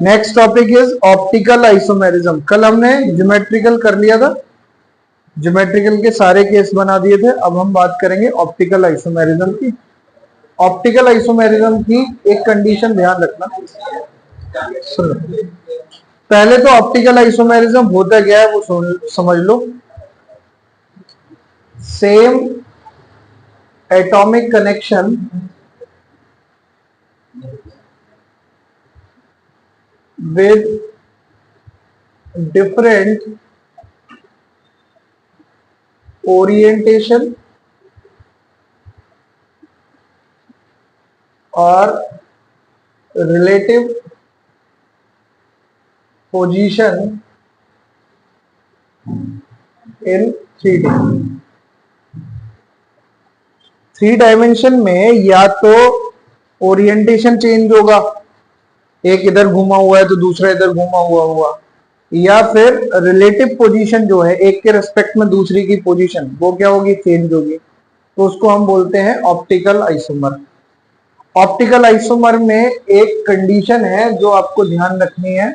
Next topic is optical isomerism. कल हमने geometrical कर लिया था, ज्योमेट्रिकल के सारे केस बना दिए थे। अब हम बात करेंगे ऑप्टिकल आइसोमेरिज्म की। ऑप्टिकल आइसोमेरिज्म की एक कंडीशन ध्यान रखना, सुनो। पहले तो ऑप्टिकल आइसोमेरिज्म होता क्या है वो समझ लो। Same atomic connection with different orientation or relative position in 3D। 3 dimension में या तो ओरिएंटेशन चेंज होगा, एक इधर घुमा हुआ है तो दूसरा इधर घुमा हुआ, या फिर रिलेटिव पोजीशन जो है एक के रिस्पेक्ट में दूसरी की पोजीशन वो क्या होगी, चेंज होगी। तो उसको हम बोलते हैं ऑप्टिकल आइसोमर। ऑप्टिकल आइसोमर में एक कंडीशन है जो आपको ध्यान रखनी है,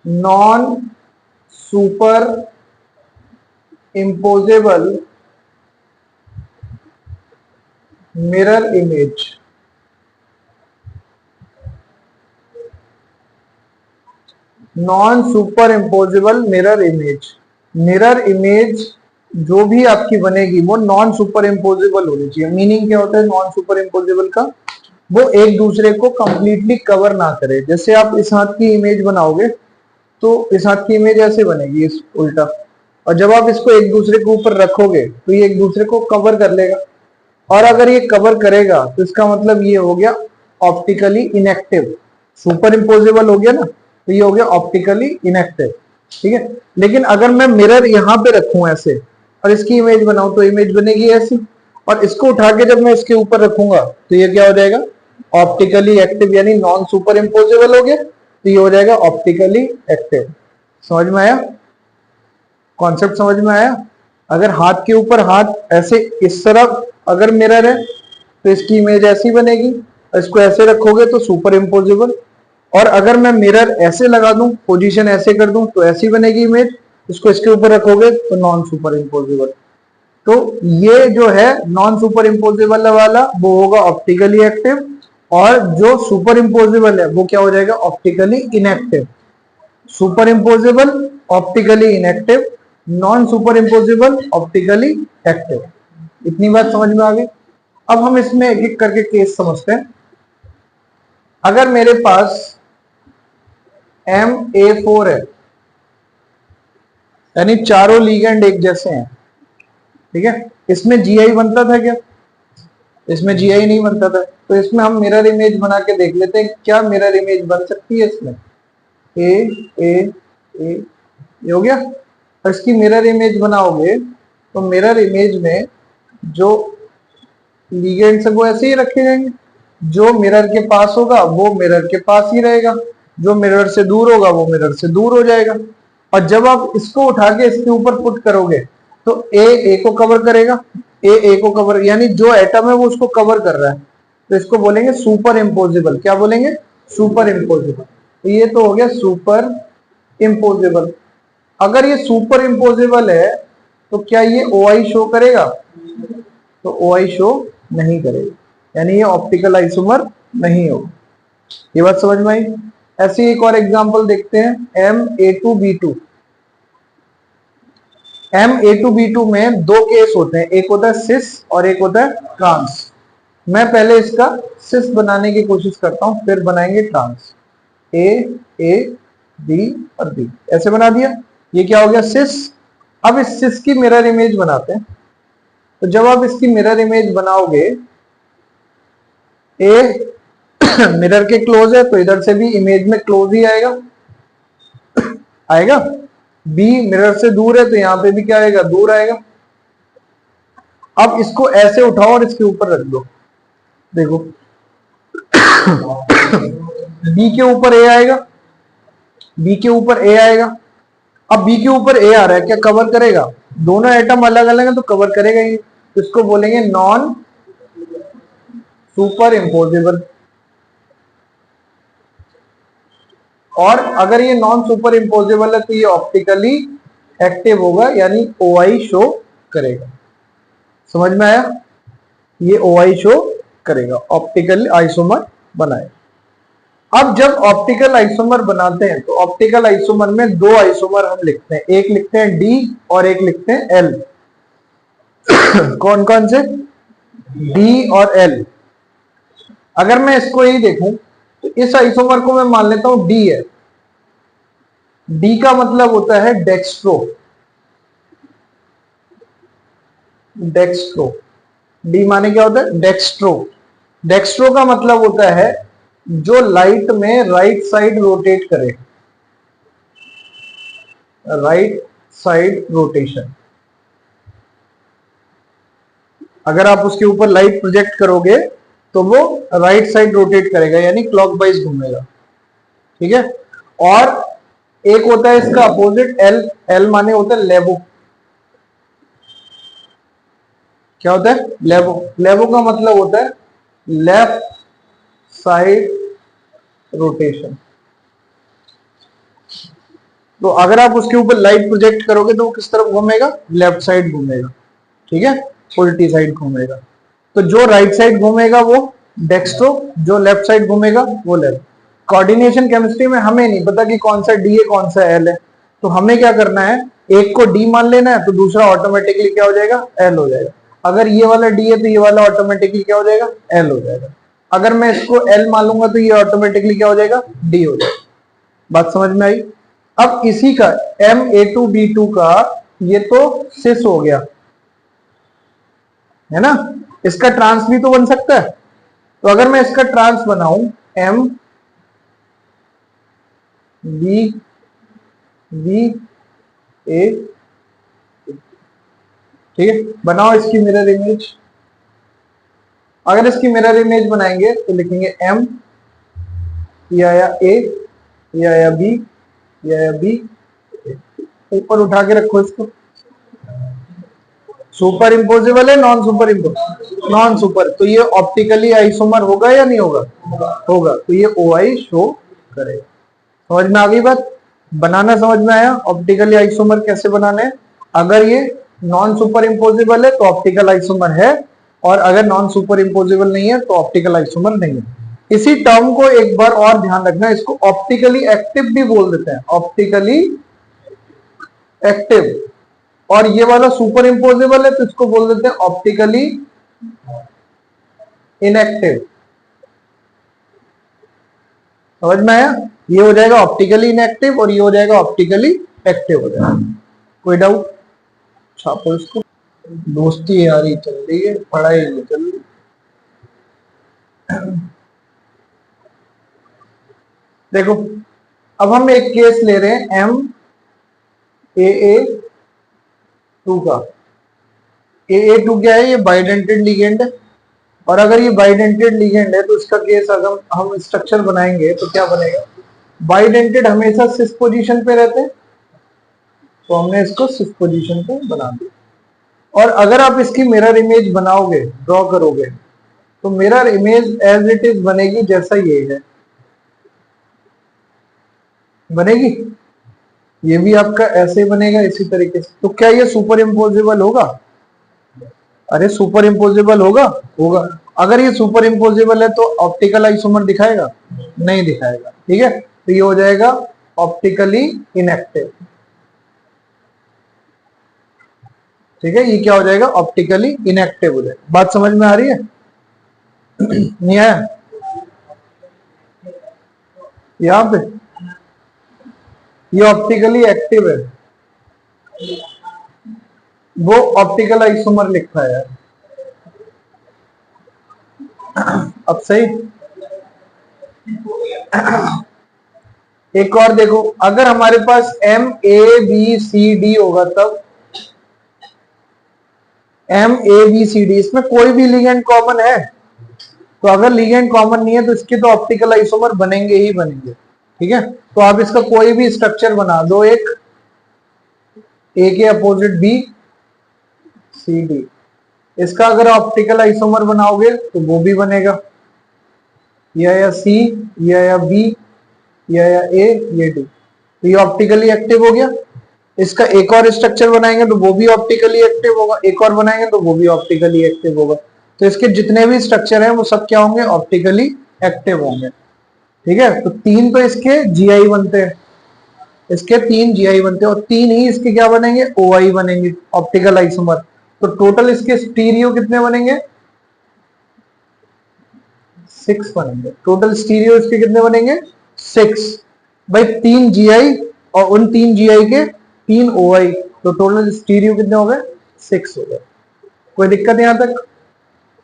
non super imposable mirror image. Non super imposable mirror image. Mirror image जो भी आपकी बनेगी वो नॉन सुपर इम्पोजेबल होनी चाहिए। मीनिंग क्या होता है नॉन सुपर इम्पोजेबल का, वो एक दूसरे को कंप्लीटली कवर ना करे। जैसे आप इस हाथ की इमेज बनाओगे तो इस हाथ की इमेज ऐसे बनेगी, इस उल्टा, और जब आप इसको एक दूसरे के ऊपर रखोगे तो ये एक दूसरे को कवर कर लेगा। और अगर ये कवर करेगा तो इसका मतलब ये हो गया ऑप्टिकली इनएक्टिव। सुपर इम्पोजेबल हो गया ना, तो ये हो गया ऑप्टिकली इनएक्टिव, ठीक है। लेकिन अगर मैं मिरर यहाँ पे रखूं ऐसे और इसकी इमेज बनाऊं तो इमेज बनेगी ऐसी, और इसको उठा के जब मैं इसके ऊपर रखूंगा तो ये क्या हो जाएगा, ऑप्टिकली एक्टिव, यानी नॉन सुपर इम्पोजेबल हो गया, तो ये हो जाएगा ऑप्टिकली एक्टिव। समझ में आया, कॉन्सेप्ट समझ में आया। अगर हाथ के ऊपर हाथ ऐसे इस तरफ अगर मिरर है तो इसकी इमेज ऐसी बनेगी, इसको ऐसे रखोगे तो सुपर इम्पोजेबल, और अगर मैं मिरर ऐसे लगा दूं, पोजीशन ऐसे कर दूं तो ऐसी बनेगी इमेज, इसको इसके ऊपर रखोगे तो नॉन सुपर इम्पोजेबल। तो ये जो है नॉन सुपर इम्पोजेबल वाला वो होगा ऑप्टिकली एक्टिव, और जो सुपर इम्पोजेबल है वो क्या हो जाएगा, optically inactive. Super imposable optically inactive, non super imposable optically active. इतनी बात समझ में आ गई। अब हम इसमें एक एक करके केस समझते हैं। अगर मेरे पास MA4 है, यानी चारों लीगेंड एक जैसे हैं, ठीक है। इसमें GI बनता था क्या, इसमें GI नहीं बनता था, तो इसमें हम मिरर इमेज बना के देख लेते हैं क्या मिरर इमेज बन सकती है इसमें। ए ए ए ये हो गया। और इसकी मिरर इमेज बनाओगे तो मिरर इमेज में जो लीगेंड्स है वो ऐसे ही रखे जाएंगे, जो मिरर के पास होगा वो मिरर के पास ही रहेगा, जो मिरर से दूर होगा वो मिरर से दूर हो जाएगा। और जब आप इसको उठा के इसके ऊपर पुट करोगे तो ए को कवर करेगा, ए को कवर, यानी जो एटम है वो उसको कवर कर रहा है, तो इसको बोलेंगे सुपर इम्पोजेबल। क्या बोलेंगे, सुपर इम्पोजेबल। तो ये तो हो गया सुपर इम्पोजेबल। अगर ये सुपर इम्पोजेबल है तो क्या ये OI शो करेगा, तो OI शो नहीं करेगा, यानी ये ऑप्टिकल आइसोमर नहीं होगा। ये बात समझ में आई। ऐसे एक और एग्जांपल देखते हैं, MA2B2। MA2B2 में दो केस होते हैं, एक होता है सिस और एक होता है ट्रांस। मैं पहले इसका सिस बनाने की कोशिश करता हूं, फिर बनाएंगे ट्रांस। A B और B ऐसे बना दिया, ये क्या हो गया, सिस। अब इस सिस की मिरर इमेज बनाते हैं। तो जब आप इसकी मिरर इमेज बनाओगे, ए मिरर के क्लोज है तो इधर से भी इमेज में क्लोज ही आएगा। बी मिरर से दूर है तो यहां पे भी क्या आएगा, दूर आएगा। अब इसको ऐसे उठाओ और इसके ऊपर रख दो, देखो बी के ऊपर ए आएगा, बी के ऊपर ए आएगा। अब बी के ऊपर ए आ रहा है, क्या कवर करेगा? दोनों एटम अलग अलग है तो कवर करेगा ही, इसको बोलेंगे नॉन सुपर इम्पोजिबल। और अगर ये नॉन सुपर इम्पोजिबल है तो ये ऑप्टिकली एक्टिव होगा, यानी OI शो करेगा। समझ में आया? ये OI शो करेगा, ऑप्टिकल आइसोमर बनाए। अब जब ऑप्टिकल आइसोमर बनाते हैं तो ऑप्टिकल आइसोमर में दो आइसोमर हम लिखते हैं, एक लिखते हैं D और एक लिखते हैं L। कौन कौन से? D और L। अगर मैं इसको यही देखूं तो इस आइसोमर को मैं मान लेता हूं D है। D का मतलब होता है डेक्स्ट्रो। डेक्स्ट्रो, D माने क्या होता है? डेक्स्ट्रो। डेक्स्ट्रो का मतलब होता है जो लाइट में राइट साइड रोटेट करे, राइट साइड रोटेशन। अगर आप उसके ऊपर लाइट प्रोजेक्ट करोगे तो वो राइट साइड रोटेट करेगा, यानी क्लॉकवाइज घूमेगा। ठीक है। और एक होता है इसका अपोजिट L। L माने होता है लेवो। क्या होता है? लेवो। लेवो का मतलब होता है लेफ्ट साइड रोटेशन। तो अगर आप उसके ऊपर लाइट प्रोजेक्ट करोगे तो वो किस तरफ घूमेगा? लेफ्ट साइड घूमेगा। ठीक है, उल्टी साइड घूमेगा। तो जो राइट साइड घूमेगा वो डेक्स्ट्रो, जो लेफ्ट साइड घूमेगा वो लेफ्ट। कोऑर्डिनेशन केमिस्ट्री में हमें नहीं पता कि कौन सा D है कौन सा L है, तो हमें क्या करना है, एक को D मान लेना है तो दूसरा ऑटोमेटिकली क्या हो जाएगा? L हो जाएगा। अगर ये वाला D है तो ये वाला ऑटोमेटिकली क्या हो जाएगा? L हो जाएगा। अगर मैं इसको L मान लूंगा तो ये ऑटोमेटिकली क्या हो जाएगा? D हो जाएगा। बात समझ में आई? अब इसी का Ma2B2 का ये तो सिस हो गया है ना, इसका ट्रांस भी तो बन सकता है। तो अगर मैं इसका ट्रांस बनाऊं MBA, ठीक है, बनाओ इसकी मिरर इमेज। अगर इसकी मिरर इमेज बनाएंगे तो लिखेंगे M, या A, या B, या B। ऊपर उठा के रखो इसको। सुपर इम्पोजिबल है non super imposable? Non super. तो ये ऑप्टिकली आइसोमर होगा या नहीं होगा? होगा। तो ये OI शो करेगा। समझ में आ गई बात? बनाना समझ में आया? ऑप्टिकली आइसोमर कैसे बनाने हैं? अगर ये नॉन सुपर इम्पोजिबल है तो ऑप्टिकल आइसोमर है, और अगर नॉन सुपर इम्पोजिबल नहीं है तो ऑप्टिकल आइसोमर नहीं है। इसी टर्म को एक बार और ध्यान रखना, इसको ऑप्टिकली एक्टिव भी बोल देते हैं, ऑप्टिकली एक्टिव। और ये वाला सुपर इम्पोजिबल है तो इसको बोल देते हैं ऑप्टिकली इनएक्टिव। समझ में आया? ये हो जाएगा ऑप्टिकली इनएक्टिव और ये हो जाएगा ऑप्टिकली एक्टिव हो जाएगा। कोई डाउट? छापो इसको। दोस्ती यारी चल रही है, पढ़ाई नहीं चल रही। देखो, अब हम एक केस ले रहे हैं MAA2 का। AA2 क्या है? ये बाइडेंटेड लिगेंड है, और अगर ये बाइडेंटेड लिगेंड है तो इसका केस अगर हम स्ट्रक्चर बनाएंगे तो क्या बनेगा? बाइडेंटेड हमेशा सिस पोजीशन पे रहते हैं, तो हमने इसको सिस पोजीशन पे बना दिया। और अगर आप इसकी मिरर इमेज बनाओगे, ड्रॉ करोगे, तो mirror image as it is बनेगी जैसा ये है, बनेगी। ये भी आपका ऐसे ही बनेगा इसी तरीके से। तो क्या ये सुपर इम्पोजिबल होगा? अरे सुपर इम्पोजिबल होगा, होगा। अगर ये सुपर इम्पोजिबल है तो ऑप्टिकल आइसोमर दिखाएगा? नहीं दिखाएगा। ठीक है, तो ये हो जाएगा ऑप्टिकली इनएक्टिव। ठीक है, ये क्या हो जाएगा? ऑप्टिकली इनएक्टिव हो जाएगा। बात समझ में आ रही है? नहीं आया? यहां पे ये ऑप्टिकली एक्टिव है, वो ऑप्टिकल आइसोमर लिखा है यार। अब सही? एक और देखो, अगर हमारे पास MABCD होगा तब MABCD, इसमें कोई भी लिगेंड कॉमन है? तो अगर लिगेंड कॉमन नहीं है तो इसके तो ऑप्टिकल आइसोमर बनेंगे ही बनेंगे। ठीक है, तो आप इसका कोई भी स्ट्रक्चर बना दो, एक ए के अपोजिट बी, सी डी। इसका अगर ऑप्टिकल आइसोमर बनाओगे तो वो भी बनेगा, या सी, या बी, या ए, ये डी। तो ये ऑप्टिकली एक्टिव हो गया। इसका एक और स्ट्रक्चर बनाएंगे तो वो भी ऑप्टिकली एक्टिव होगा, एक और बनाएंगे तो वो भी ऑप्टिकली एक्टिव होगा। तो इसके जितने भी स्ट्रक्चर हैं वो सब क्या होंगे, ऑप्टिकली एक्टिव होंगे। ठीक है, तो तीन तो इसके जीआई बनते हैं, इसके तीन जीआई बनते हैं, और तीन ही इसके क्या बनेंगे, ओआई बनेंगे, ऑप्टिकल आइसोमर। तो टोटल इसके स्टीरियो कितने बनेंगे, 6 बनेंगे। टोटल स्टीरियो इसके कितने बनेंगे, 6। भाई तीन जीआई और उन तीन जीआई के तीन ओआई, तो टोटल स्टीरियो कितने हो गए, 6 हो गए। कोई दिक्कत यहां तक।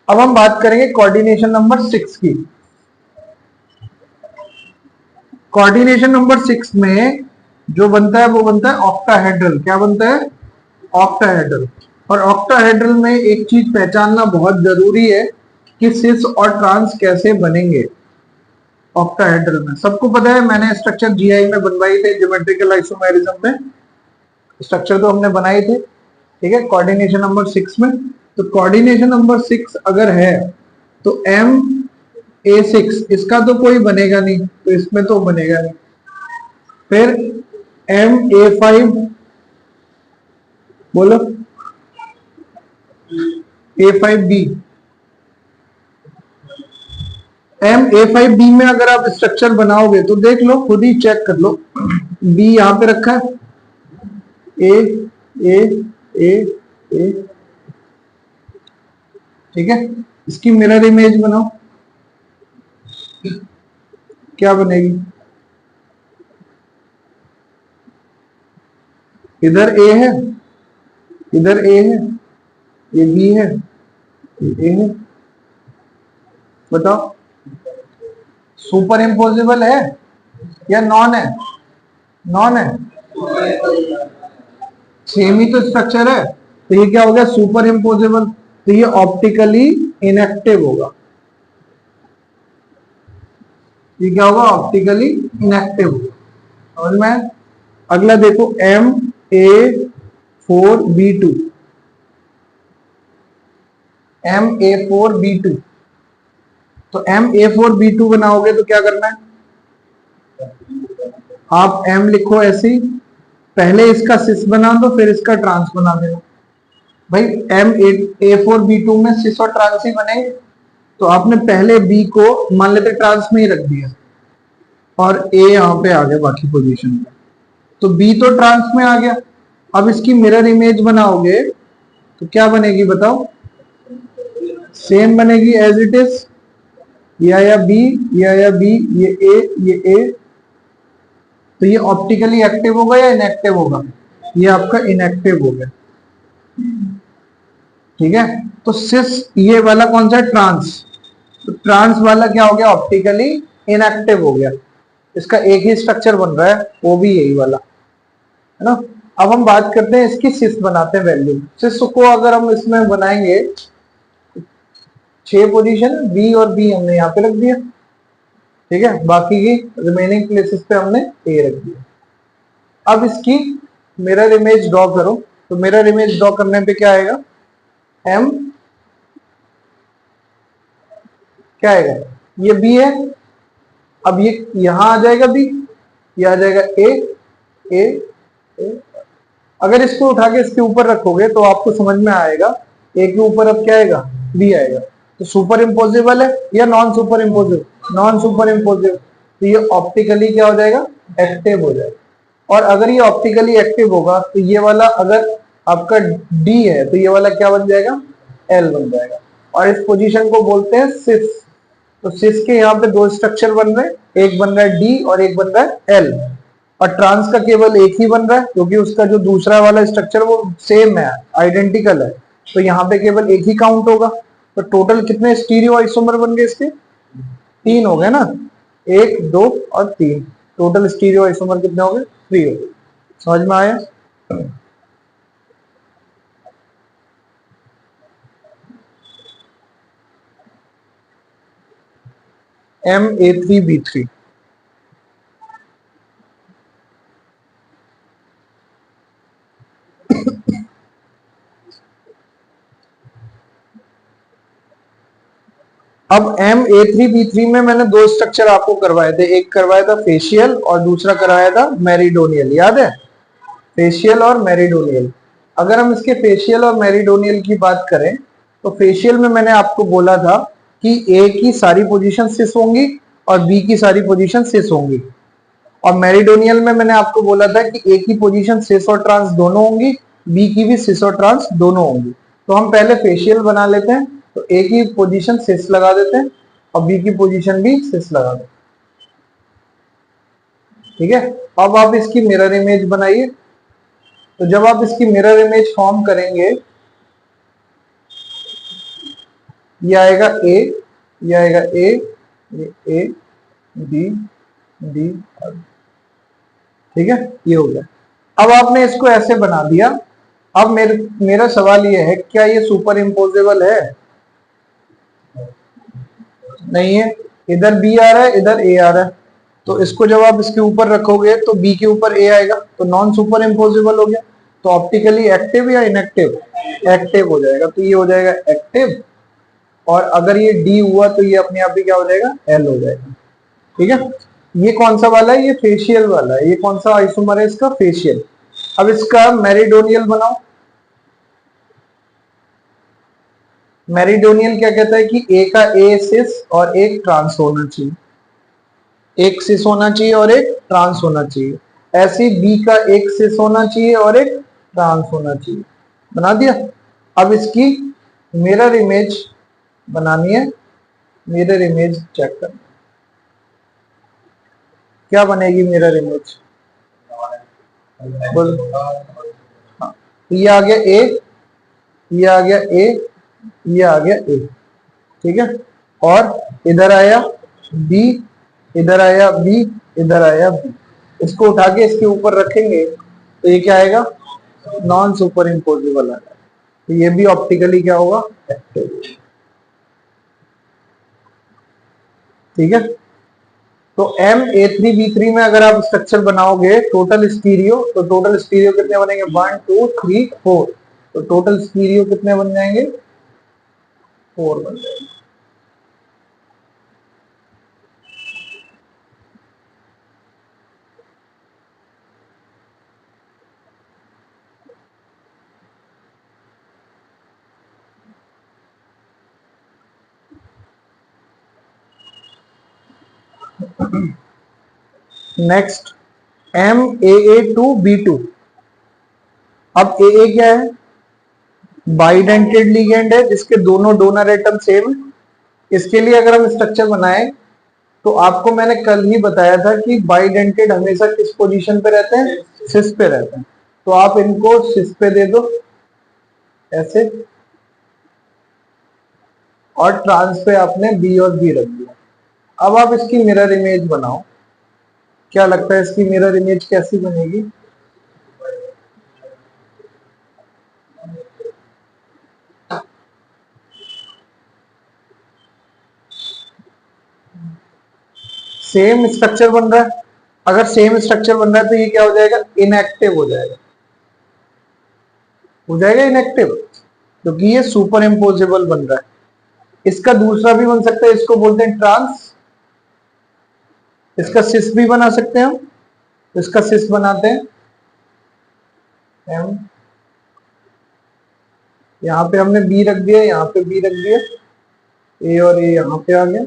अब हम बात करेंगे कोऑर्डिनेशन नंबर 6 की। कोऑर्डिनेशन नंबर 6 में जो बनता है वो बनता है ऑक्टाहेड्रल। क्या बनता है, ऑक्टाहेड्रल। और ऑक्टाहेड्रल में एक चीज पहचानना बहुत जरूरी है कि सिस और ट्रांस कैसे बनेंगे ऑक्टाहेड्रल में। सबको पता है, मैंने स्ट्रक्चर जीआई में बनवाई थे, ज्योमेट्रिकल आइसोमेरिज्म में स्ट्रक्चर तो हमने बनाए थे। ठीक है, कोऑर्डिनेशन नंबर 6 में। तो कोऑर्डिनेशन नंबर 6 अगर है तो M(A6) इसका तो कोई बनेगा नहीं, तो इसमें तो बनेगा नहीं। फिर M(A5), बोलो, A5B। M(A5B) में अगर आप स्ट्रक्चर बनाओगे तो देख लो, खुद ही चेक कर लो। B यहां पे रखा है, A A A A, ठीक है। इसकी मिरर इमेज बनाओ, क्या बनेगी, इधर A है, इधर A है, ये B है, ये A है। बताओ सुपर इम्पोजिबल है या नॉन है, नॉन है, सेम ही तो स्ट्रक्चर है। तो ये क्या हो गया, सुपर इम्पोजिबल। तो ये ऑप्टिकली इनएक्टिव होगा, ये क्या होगा, ऑप्टिकली इनएक्टिव होगा। समझ में। अगला देखो MA4B2, MA4B2। तो MA4B2 बनाओगे तो क्या करना है, आप M लिखो ऐसे ही, पहले इसका सिस बना दो फिर इसका ट्रांस बना देना। भाई MA4B2 में सिस और ट्रांस ही बनेंगे, तो आपने पहले B को मान लेते ट्रांस में ही रख दिया और A यहां पे आ गया बाकी पोजीशन में, तो B तो ट्रांस में आ गया। अब इसकी मिरर इमेज बनाओगे तो क्या बनेगी बताओ, सेम बनेगी एज इट इज, या बी, या बी, ये ए, ये ए। तो ये ऑप्टिकली एक्टिव होगा या इनएक्टिव होगा, ये आपका इनएक्टिव हो गया। ठीक है, तो सिस ये वाला कौन सा है, ट्रांस। तो ट्रांस वाला क्या हो गया, ऑप्टिकली इनएक्टिव हो गया। इसका एक ही स्ट्रक्चर बन रहा है, वो भी यही वाला है ना। अब हम बात करते हैं इसकी सिस बनाते हैं वैल्यू। सिस को अगर हम इसमें बनाएंगे, 6 पोजीशन बी और बी हमने यहाँ पे रख दिया, ठीक है, बाकी की रिमेनिंग प्लेसेस पे हमने ए रख दिया। अब इसकी मिरर इमेज ड्रॉ करो। तो मिरर इमेज ड्रॉ करने पे क्या आएगा, एम, क्या आएगा, ये बी है। अब ये यहां आ जाएगा बी, ये आ जाएगा ए ए ए। अगर इसको उठा के इसके ऊपर रखोगे तो आपको समझ में आएगा, ए के ऊपर अब क्या आएगा, बी आएगा। तो सुपर इम्पोजिबल है या non super imposable, non super imposable. तो ये ऑप्टिकली क्या हो जाएगा, एक्टिव हो जाएगा। और अगर ये ऑप्टिकली एक्टिव होगा तो ये वाला अगर आपका डी है तो ये वाला क्या बन जाएगा, एल बन जाएगा। और इस पोजीशन को बोलते हैं सिस। तो सिस के यहाँ पे दो स्ट्रक्चर बन रहे हैं, एक बन रहा है डी और एक बन रहा है एल। और ट्रांस का केवल एक ही बन रहा है क्योंकि उसका जो दूसरा वाला स्ट्रक्चर वो सेम है, आइडेंटिकल है, तो यहाँ पे केवल एक ही काउंट होगा। तो टोटल कितने स्टीरियो आइसोमर बन गए इसके, 3 हो गए ना, 1 2 और 3। टोटल स्टीरियो आइसोमर कितने हो गए, 3 हो गए। समझ में आया। MA3B3, अब M A3B3 में मैंने दो स्ट्रक्चर आपको करवाए थे, एक करवाया था फेशियल और दूसरा करवाया था मेरिडोनियल, याद है? फेशियल और मेरिडोनियल। अगर हम इसके फेशियल और मेरिडोनियल की बात करें तो फेशियल में मैंने आपको बोला था कि ए की सारी पोजीशन सिस होंगी और बी की सारी पोजीशन सिस होंगी, और मेरिडोनियल में मैंने आपको बोला था कि ए की पोजीशन सिस और ट्रांस दोनों होंगी, बी की भी सिस और ट्रांस दोनों होंगी। तो हम पहले फेशियल बना लेते हैं, तो ए की पोजीशन सिस लगा देते हैं और बी की पोजीशन भी सिस लगा देते हैं। ठीक है, अब आप इसकी मिरर इमेज बनाइए। तो जब आप इसकी मिरर इमेज फॉर्म करेंगे, ये आएगा ए, ये आएगा ए बी डी, ठीक है, ये हो गया। अब आपने इसको ऐसे बना दिया। अब मेरा सवाल ये है, क्या ये सुपर इम्पोजेबल है? नहीं है। इधर बी आ रहा है, इधर ए आ रहा है, तो इसको जब आप इसके ऊपर रखोगे तो बी के ऊपर ए आएगा, तो नॉन सुपर इम्पोजेबल हो गया। तो ऑप्टिकली एक्टिव या इनएक्टिव? एक्टिव हो जाएगा, तो ये हो जाएगा एक्टिव। और अगर ये डी हुआ तो ये अपने आप ही क्या हो जाएगा? एल हो जाएगा। ठीक है, ये कौन सा वाला है? ये फेशियल वाला है। ये कौन सा आइसोमर है इसका? फेशियल। अब इसका मेरिडोनियल बनाओ। मेरिडोनियल क्या कहता है कि ए का ए सिस और एक ट्रांस होना चाहिए, एक सिस होना चाहिए और एक ट्रांस होना चाहिए। ऐसे बी का एक सिस होना चाहिए और एक ट्रांस होना चाहिए। बना दिया। अब इसकी मिरर इमेज बनानी है। मिरर इमेज चेक करना, क्या बनेगी मिरर इमेज? बोल। हाँ, ये आ गया ए, ये आ गया ए, ये आ गया ए, ठीक है। और इधर आया बी, इधर आया बी, इधर आया बी। इसको उठा के इसके ऊपर रखेंगे तो ये क्या आएगा? नॉन सुपर इम्पोजेबल आएगा। तो ये भी ऑप्टिकली क्या होगा? एक्टिव। ठीक है, तो M A3B3 में अगर आप स्ट्रक्चर बनाओगे टोटल स्टीरियो, तो टोटल स्टीरियो कितने बनेंगे? 1 2 3 4। तो टोटल स्टीरियो कितने बन जाएंगे? 4 बन जाएंगे। Next MAA2B2। अब AA क्या है? बाइडेंटेड लिगेंड है जिसके दोनों डोनर एटम सेम है। इसके लिए अगर हम स्ट्रक्चर बनाए तो आपको मैंने कल ही बताया था कि बाइडेंटेड हमेशा किस पोजीशन पे रहते हैं? सिस पे रहते हैं। तो आप इनको सिस पे दे दो ऐसे, और ट्रांस पे आपने बी और बी रख दिया। अब आप इसकी मिरर इमेज बनाओ। क्या लगता है इसकी मिरर इमेज कैसी बनेगी? सेम स्ट्रक्चर बन रहा है। अगर सेम स्ट्रक्चर बन रहा है तो ये क्या हो जाएगा? इनएक्टिव हो जाएगा। हो जाएगा इनएक्टिव, क्योंकि ये सुपर इम्पोजेबल बन रहा है। इसका दूसरा भी बन सकता है, इसको बोलते हैं ट्रांस। इसका सिस भी बना सकते हैं हम, तो इसका सिस बनाते हैं एम। यहां पे हमने बी रख दिया, यहां पे बी रख दिया, ए और ए यहां पे आ गया,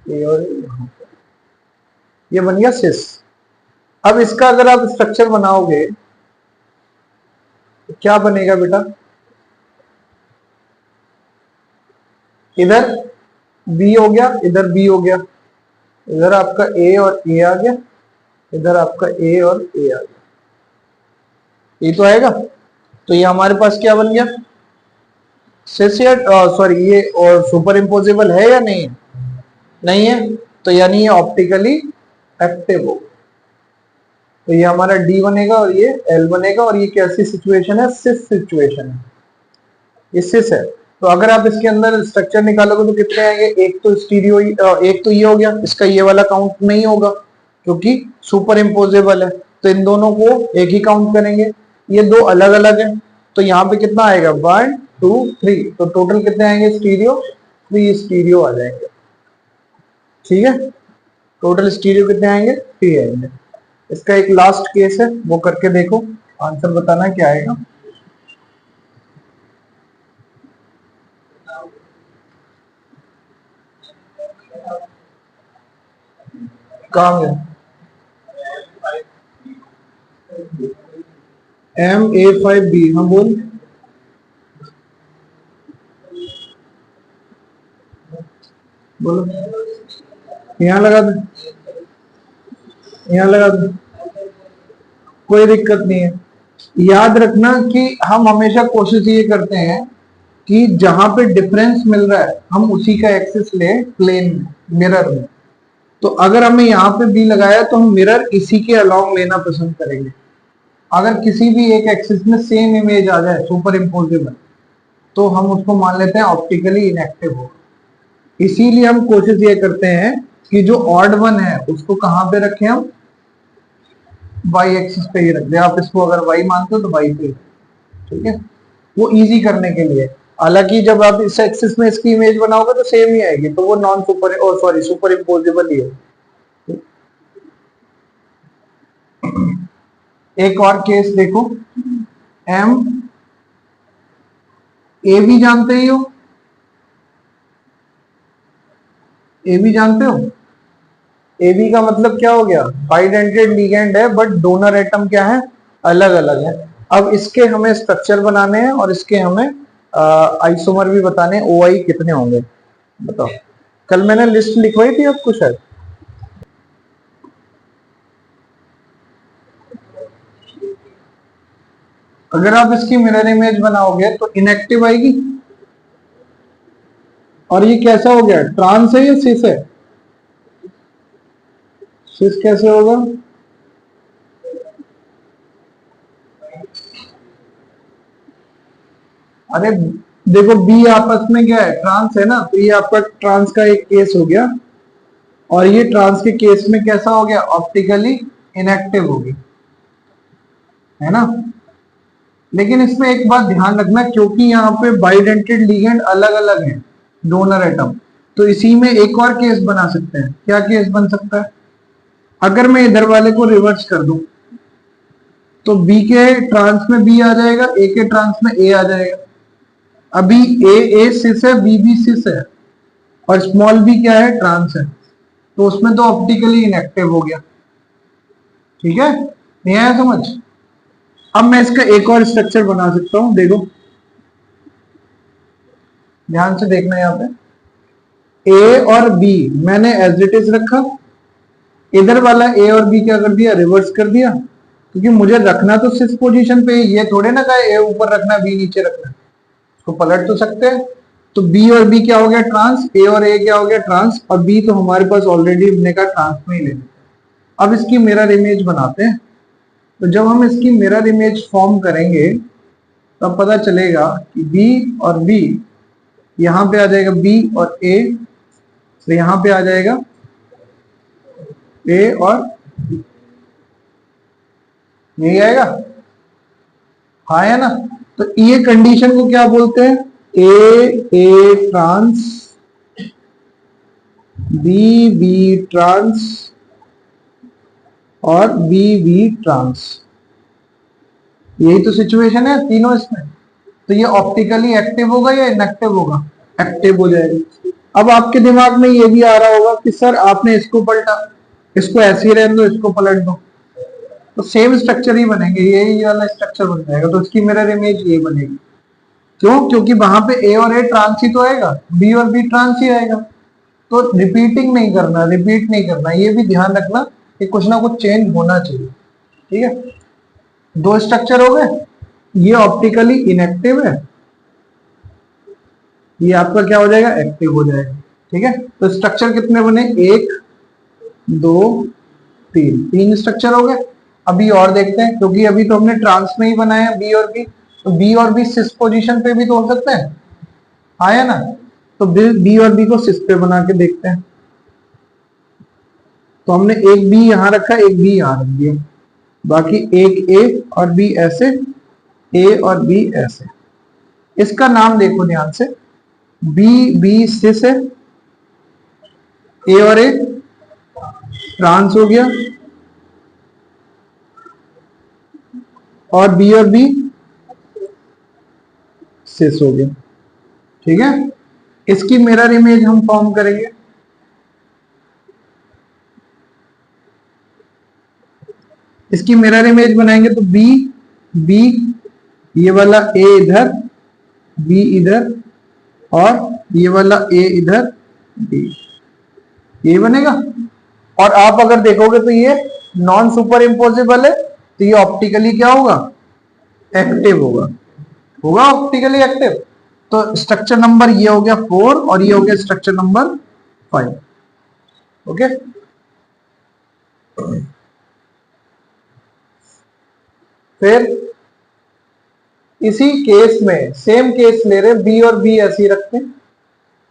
ए और ए यहां पे, ये बन गया सिस। अब इसका अगर आप स्ट्रक्चर बनाओगे तो क्या बनेगा बेटा? इधर बी हो गया, इधर बी हो गया, इधर आपका ए और ए आ गया, इधर आपका ए और ए आ गया, ये तो आएगा। तो ये हमारे पास क्या बन गया? सिस या सॉरी, ये और सुपर इम्पोजेबल है या नहीं है? नहीं है, तो यानी ये ऑप्टिकली एक्टिव हो। तो ये हमारा डी बनेगा और ये एल बनेगा, और ये कैसी सिचुएशन है? सिस सिचुएशन है, ये सिस है। तो अगर आप इसके अंदर स्ट्रक्चर निकालोगे तो कितने आएंगे? एक तो स्टीरियो, एक तो ये हो गया, इसका ये वाला काउंट नहीं होगा क्योंकि सुपर इम्पोजेबल है, तो इन दोनों को एक ही काउंट करेंगे। ये दो अलग अलग है, तो यहाँ पे कितना आएगा? 1 2 3। तो टोटल कितने आएंगे स्टीरियो? 3 स्टीरियो आ जाएंगे। ठीक है, टोटल स्टीरियो कितने आएंगे, 3 आएंगे। इसका एक लास्ट केस है, वो करके देखो, आंसर बताना क्या आएगा। कहाँ गया MA5B, हाँ बोल, बोलो, यहाँ लगा दे, यहाँ लगा दे, कोई दिक्कत नहीं है। याद रखना कि हम हमेशा कोशिश ये करते हैं कि जहां पे डिफरेंस मिल रहा है हम उसी का एक्सिस ले प्लेन में, मिरर में। तो अगर हमें यहाँ पे बी लगाया तो हम मिरर इसी के अलोंग लेना पसंद करेंगे। अगर किसी भी एक एक्सिस में सेम इमेज आ जाए सुपर इम्पोजेबल, तो हम उसको मान लेते हैं ऑप्टिकली इनएक्टिव हो। इसीलिए हम कोशिश ये करते हैं कि जो ऑड वन है उसको कहां पे रखें हम, वाई एक्सिस पे ही रख दे। आप इसको अगर वाई मानते हो तो वाई पे, ठीक है, वो इजी करने के लिए। हालांकि जब आप इस एक्सिस में इसकी इमेज बनाओगे तो सेम ही आएगी, तो वो नॉन सुपर और सॉरी सुपर इम्पोजेबल ही है। एक और केस देखो, एम ए भी जानते ही हो, ए भी जानते हो, ए बी का मतलब क्या हो गया, बाइडेंटेड लिगेंड है बट डोनर एटम क्या है, अलग अलग है। अब इसके हमें स्ट्रक्चर बनाने हैं और इसके हमें आइसोमर भी बताने हैं, OI कितने होंगे बताओ। कल मैंने लिस्ट लिखवाई थी आपको शायद, अगर आप इसकी मिरर इमेज बनाओगे तो इनएक्टिव आएगी। और ये कैसा हो गया, ट्रांस है या सिस है, सिस कैसे होगा, अरे देखो बी आपस में क्या है, ट्रांस है ना, तो ये आपका ट्रांस का एक केस हो गया, और ये ट्रांस के केस में कैसा हो गया, ऑप्टिकली इनएक्टिव होगी, है ना। लेकिन इसमें एक बात ध्यान रखना, क्योंकि यहाँ पे बाइडेंटेड लिगेंड अलग अलग हैं, डोनर एटम, तो इसी में एक और केस बना सकते हैं। क्या केस बन सकता है, अगर मैं इधर वाले को रिवर्स कर दूं तो बी के ट्रांस में बी आ जाएगा, ए के ट्रांस में ए आ जाएगा। अभी ए सिस है, बी सिस है, और स्मॉल बी क्या है, ट्रांस है, तो उसमें तो ऑप्टिकली इनएक्टिव हो गया। ठीक है, नहीं आया समझ। अब मैं इसका एक और स्ट्रक्चर बना सकता हूं, देखो ध्यान से देखना, यहां पे ए और बी मैंने एज इट इज रखा, इधर वाला ए और बी क्या कर दिया, रिवर्स कर दिया, क्योंकि मुझे रखना तो सिक्स पोजीशन पे, ये थोड़े ना कहा ए ऊपर रखना बी नीचे रखना, इसको पलट तो सकते हैं। तो बी और बी क्या हो गया, ट्रांस, ए और ए क्या हो गया, ट्रांस, और बी तो हमारे पास ऑलरेडी हमने कहा ट्रांस में ही ले लेते। अब इसकी मिरर इमेज बनाते हैं। तो जब हम इसकी मिरर इमेज फॉर्म करेंगे तब पता चलेगा कि बी और बी, यहां पे आ जाएगा बी और ए, तो यहां पे आ जाएगा ए और यही आएगा, हाँ है ना। तो ये कंडीशन को क्या बोलते हैं, ए ट्रांस, बी ट्रांस और बी ट्रांस, यही तो सिचुएशन है तीनों इसमें। तो ये ऑप्टिकली एक्टिव होगा या इनएक्टिव होगा, एक्टिव हो जाएगा। अब आपके दिमाग में ये भी आ रहा होगा कि सर आपने इसको पलटा, इसको ऐसे ही रहने दो, इसको पलट दो, तो सेम स्ट्रक्चर ही बनेंगे, ये वाला स्ट्रक्चर बन जाएगा, तो इसकी मिरर इमेज ये बनेगी। क्यों, क्योंकि वहां पे ए और ए ट्रांस ही तो आएगा, बी और बी ट्रांस ही आएगा। तो रिपीटिंग नहीं करना, रिपीट नहीं करना, ये भी ध्यान रखना कि कुछ ना कुछ चेंज होना चाहिए। ठीक है, दो स्ट्रक्चर हो गए, ये ऑप्टिकली इनएक्टिव है, ये आपका क्या हो जाएगा, एक्टिव हो जाएगा। ठीक है, तो स्ट्रक्चर कितने बने, एक दो तीन, तीन स्ट्रक्चर हो गए। अभी और देखते हैं, क्योंकि अभी तो हमने ट्रांस में ही बनाया बी और बी, तो बी और बी सिस पोजीशन पे भी तो हो सकते हैं, आया ना। तो बी और बी को सिस पे बना के देखते हैं। तो हमने एक बी यहां रखा, एक बी यहां रख दिया, बाकी एक ए और बी ऐसे, ए और बी ऐसे। इसका नाम देखो ध्यान से, बी बी सिस है, ए और ए ट्रांस हो गया, और बी सिस हो गया। ठीक है, इसकी मिरर इमेज हम फॉर्म करेंगे। इसकी मिरर इमेज बनाएंगे तो बी बी, ये वाला ए इधर, बी इधर, और ये वाला ए इधर, बी, ये बनेगा। और आप अगर देखोगे तो ये नॉन सुपर इम्पोजिबल है, तो ये ऑप्टिकली क्या होगा, एक्टिव होगा, होगा ऑप्टिकली एक्टिव। तो स्ट्रक्चर नंबर ये हो गया 4 और ये हो गया स्ट्रक्चर नंबर 5। ओके, फिर इसी केस में सेम केस ले रहे, बी और बी ऐसे ही रखते हैं।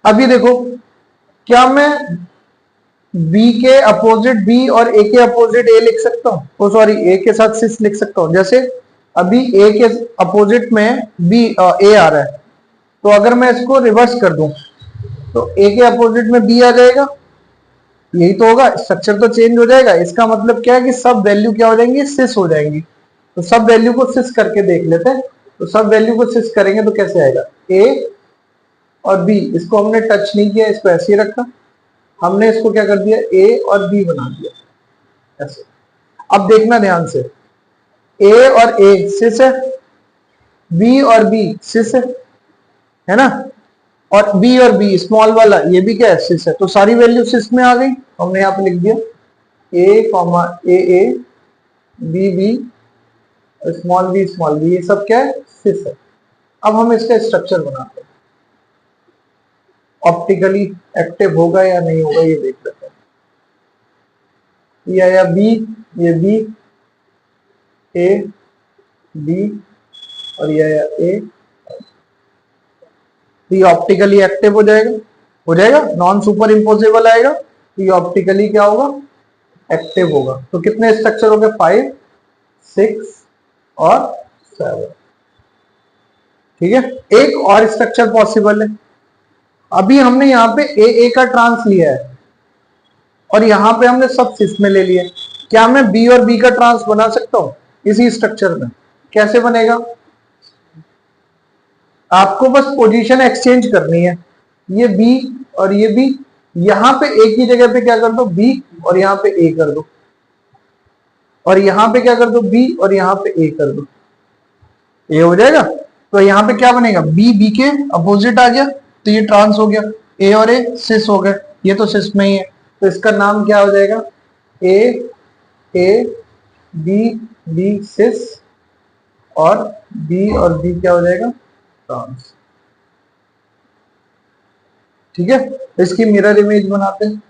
अभी देखो, क्या मैं बी के अपोजिट बी और ए के अपोजिट ए लिख सकता हूँ, ओ सॉरी ए के साथ सिस लिख सकता हूँ। जैसे अभी ए के अपोजिट में बी ए आ रहा है, तो अगर मैं इसको रिवर्स कर दूं तो ए के अपोजिट में बी आ जाएगा, यही तो होगा, स्ट्रक्चर तो चेंज हो जाएगा। इसका मतलब क्या है कि सब वैल्यू क्या हो जाएंगी, सिस हो जाएंगी। तो सब वैल्यू को सिस करके देख लेते हैं। तो सब वैल्यू को सिस करेंगे तो कैसे आएगा, ए और बी, इसको हमने टच नहीं किया, इसको ऐसे ही रखा, हमने इसको क्या कर दिया, ए और बी बना दिया ऐसे। अब देखना ध्यान से, ए और ए सिस है, बी और बी सिस है ना, और बी और बी स्मॉल वाला ये भी क्या है, सिस है। तो सारी वैल्यू सिस में आ गई। हमने यहाँ पे लिख दिया ए कॉमा ए, बी बी, स्मॉल बी, ये सब क्या है, सिस है। अब हम इसका स्ट्रक्चर बनाते हैं, ऑप्टिकली एक्टिव होगा या नहीं होगा ये देख लेते हैं। या बी, ये बी, ए बी, और या ए, तो ये ऑप्टिकली एक्टिव हो जाएगा, नॉन सुपर इम्पोजेबल आएगा, तो ये ऑप्टिकली क्या होगा, एक्टिव होगा। तो कितने स्ट्रक्चर हो गए, 5, 6 और 7। ठीक है, एक और स्ट्रक्चर पॉसिबल है। अभी हमने यहाँ पे ए का ट्रांस लिया है और यहाँ पे हमने सब सिस में ले लिया। क्या मैं बी और बी का ट्रांस बना सकता हूँ इसी स्ट्रक्चर में? कैसे बनेगा, आपको बस पोजीशन एक्सचेंज करनी है, ये बी और ये बी, यहां पे ए की जगह पे क्या कर दो, बी, और यहां पे ए कर दो, और यहां पे क्या कर दो, बी, और यहां पे ए कर दो, ए हो जाएगा। तो यहां पे क्या बनेगा, बी बी के अपोजिट आ गया, तो ये ट्रांस हो गया, ए और ए सिस हो गए, ये तो सिस में ही है, तो इसका नाम क्या हो जाएगा, ए बी बी सिस, और बी क्या हो जाएगा, ट्रांस। ठीक है, इसकी मिरर इमेज बनाते हैं।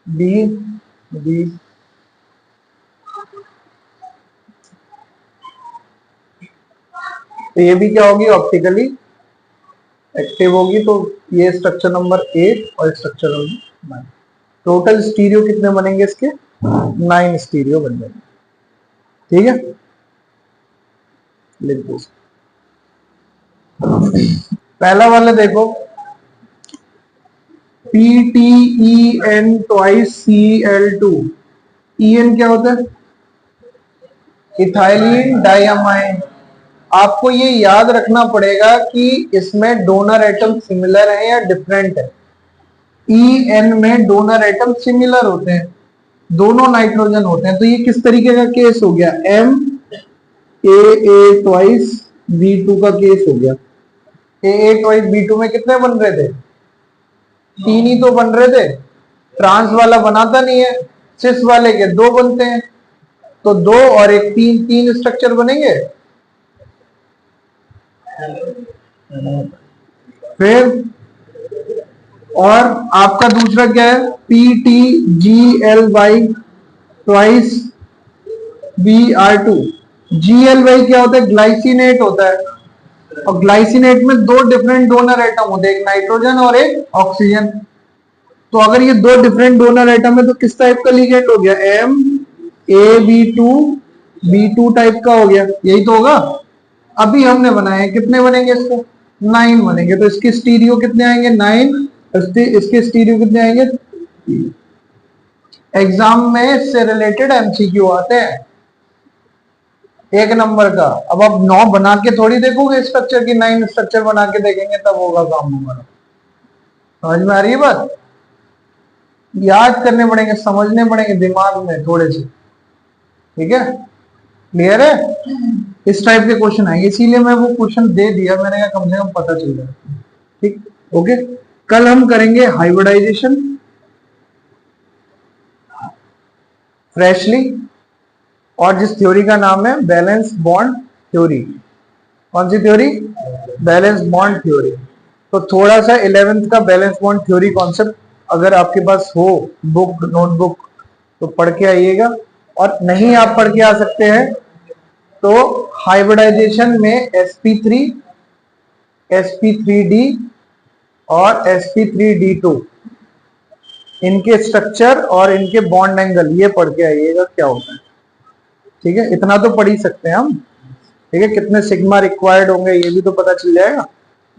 बी बी, तो ये भी क्या होगी, ऑप्टिकली एक्टिव होगी। तो ये स्ट्रक्चर नंबर 8 और स्ट्रक्चर नंबर 9। टोटल स्टीरियो कितने बनेंगे इसके, 9 स्टीरियो बन जाएंगे। ठीक है, लिख दो। पहला वाला देखो, PTEN ट्वाइस Cl2। EN क्या होता है, इथाइलिन डाइअमाइन। आपको ये याद रखना पड़ेगा कि इसमें डोनर एटम सिमिलर है या डिफरेंट है। EN में डोनर एटम सिमिलर होते हैं, दोनों नाइट्रोजन होते हैं। तो ये किस तरीके का केस हो गया, MAA ट्वाइस B2 का केस हो गया। AA ट्वाइस B2 में कितने बन रहे थे, 3 ही तो बन रहे थे, ट्रांस वाला बनाता नहीं है, सिस वाले के 2 बनते हैं, तो 2 और 1 3 स्ट्रक्चर बनेंगे। फिर और आपका दूसरा क्या है, PTGLY ट्वाइस Br2। GLY क्या होता है, ग्लाइसिनेट होता है, और ग्लाइसिनेट में 2 डिफरेंट डोनर एटम होते हैं, एक नाइट्रोजन और एक ऑक्सीजन। तो अगर ये 2 डिफरेंट डोनर एटम है तो किस टाइप का लिगेंड हो गया, MAB2 B2 टाइप का हो गया, यही तो होगा। अभी हमने बनाए, कितने बनेंगे इसके? 9 बनेंगे। तो इसके स्टीरियो कितने आएंगे? 9। इसके स्टीरियो कितने आएंगे? एग्जाम में इससे रिलेटेड एमसीक्यू आते हैं 1 नंबर का। अब आप 9 बना के थोड़ी देखोगे स्ट्रक्चर की, 9 स्ट्रक्चर बना के देखेंगे तब होगा काम हमारा। समझ में आ रही है बात? याद करने पड़ेंगे, समझने पड़ेंगे दिमाग में थोड़े से। ठीक है, क्लियर है? इस टाइप के क्वेश्चन आएंगे, इसीलिए मैं वो क्वेश्चन दे दिया, मैंने कहा कम से कम पता चल जाए। ठीक, ओके। कल हम करेंगे हाइब्रिडाइजेशन फ्रेशली, और जिस थ्योरी का नाम है बैलेंस बॉन्ड थ्योरी। कौन सी थ्योरी? Valence bond theory. तो थोड़ा सा 11th का बैलेंस बॉन्ड थ्योरी कॉन्सेप्ट अगर आपके पास हो बुक नोटबुक तो पढ़ के आइएगा, और नहीं आप पढ़ के आ सकते हैं तो हाइब्रिडाइजेशन में sp3 sp3d और sp3d2 इनके स्ट्रक्चर और इनके बॉन्ड एंगल ये पढ़ के आइएगा क्या होता है। ठीक है, इतना तो पढ़ ही सकते हैं हम। ठीक है, कितने सिग्मा रिक्वायर्ड होंगे ये भी तो पता चल जाएगा।